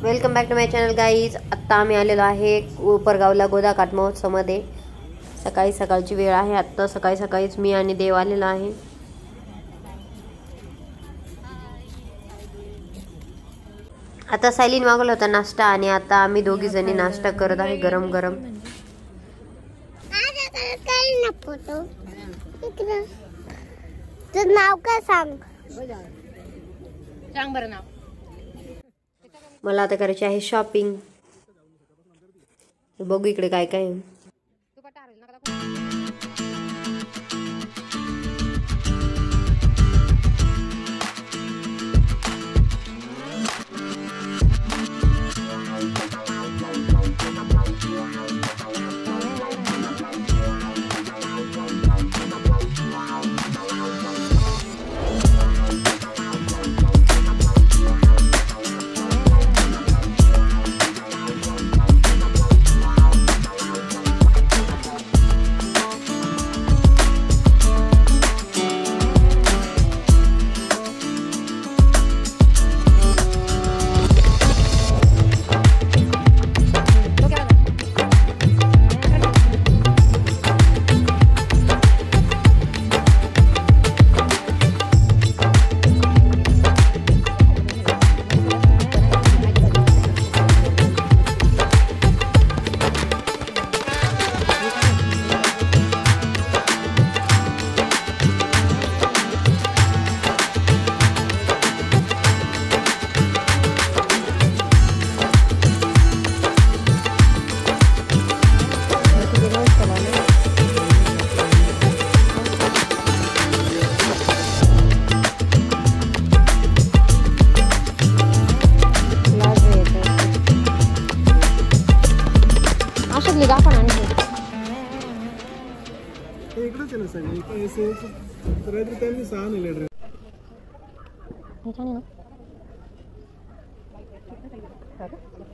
Welcome back to my channel guys. आत्ता आम्ही आलेलो आहे उपरगावला गोदाकाठ महोत्सवमध्ये। सकाळची वेळ आहे। आत्ता सकाळीच मी आणि देव आलेला आहे। आता सायलीन मागवला होता नाश्ता आणि आता आम्ही दोघी जणी नाश्ता करत आहे गरम गरम। तुझं नाव काय सांग बरं नाव। मला आता करायची आहे शॉपिंग। बघू इकडे काय काय आहे।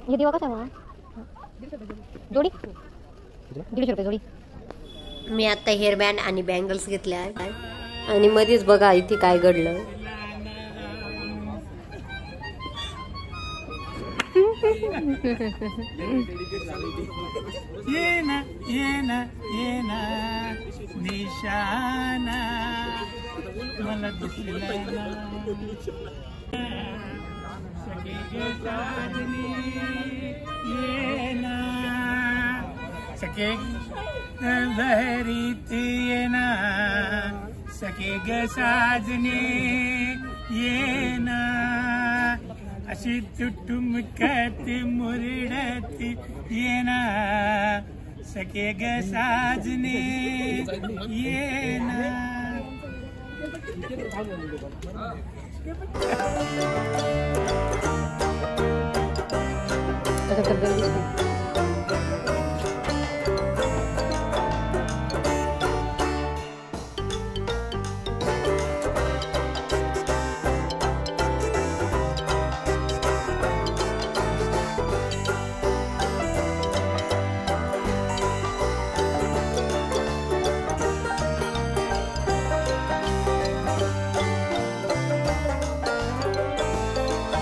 ये दिवा कसा आहे जोडी 150 रुपये जोडी। मी आता हेअर बँड आणि बँगल्स घेतल्या आहेत आणि मध्येच बघा इथे काय घडलं। ये ना निशाना मला दिसला सके बहरीत ये ना सके ग साजने ये ना अशी तुटुमकत मुरडत ये ना सके ग साजने ये ना।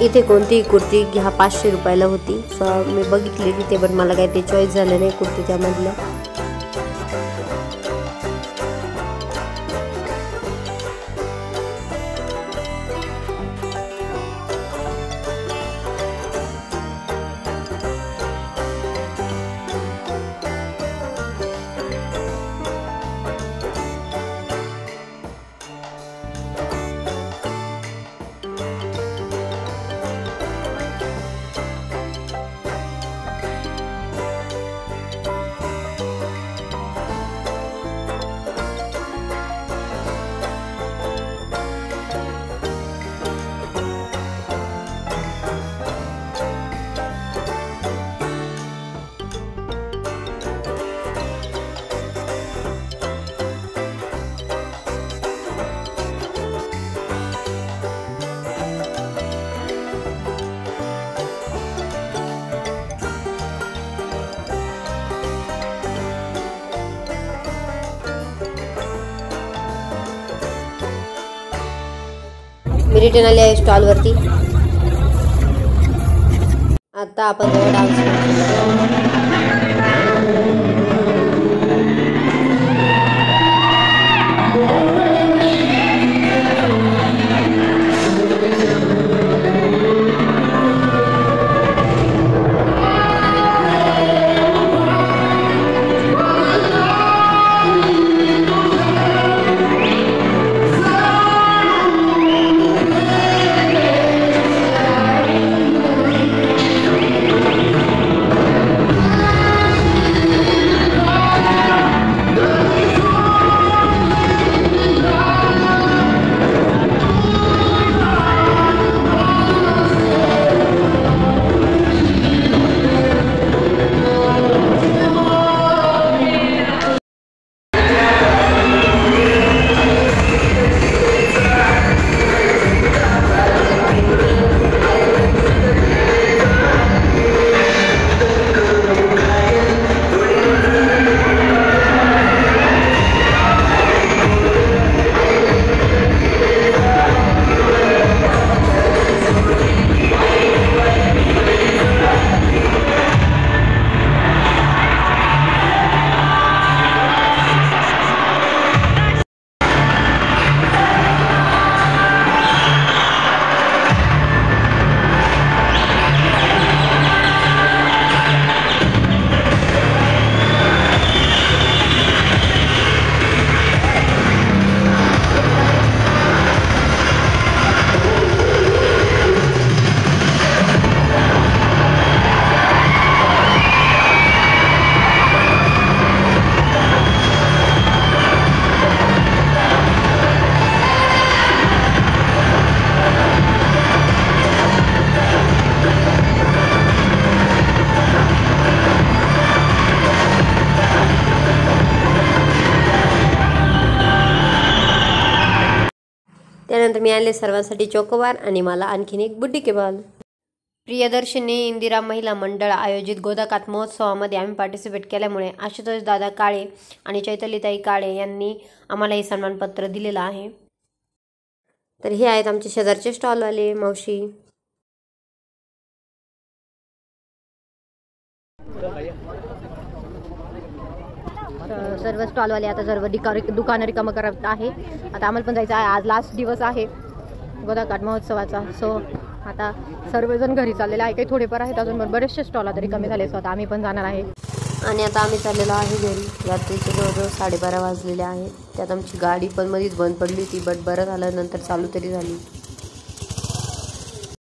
इथे कोणतीही कुर्ती घ्या 500 रुपयाला होती। सो मी बघितली तिथे पण मला काही ते चॉईस झालं नाही कुर्ती त्यामधलं। मी रिटर्न आले आहे स्टॉल वरती। आता आपण जवळ डान्स त्यानंतर मी आणले सर्वांसाठी चोकोबार आणि मला आणखीन एक बुड्डी के बाल। प्रियदर्शनी इंदिरा महिला मंडळ आयोजित गोदाकाठ महोत्सवामध्ये आम्ही पार्टिसिपेट केल्यामुळे आशुतोष दादा काळे आणि चैतलीताई काळे यांनी आम्हाला हे सन्मानपत्र दिलेलं आहे। तर हे आहेत आमचे शेजारचे स्टॉलवाले मावशी। सर्व स्टॉलवाले आता सर्व दुकानं रिकामं करत आहे। आता आम्हाला पण जायचं आहे, आज लास्ट दिवस आहे गोदाकाठ महोत्सवाचा। सो आता सर्वजण घरी चाललेले आहे, काही थोडेफार आहेत अजून, बरेचसे स्टॉल आता रिकामे झाले। सो आता आम्ही पण जाणार आहे आणि आता आम्ही चाललेलो आहे घरी। रात्रीचे जवळजवळ 12:30 वाजलेले आहेत। त्यात आमची गाडी पण मध्येच बंद पडली होती, बट बरं झालं नंतर चालू तरी झाली।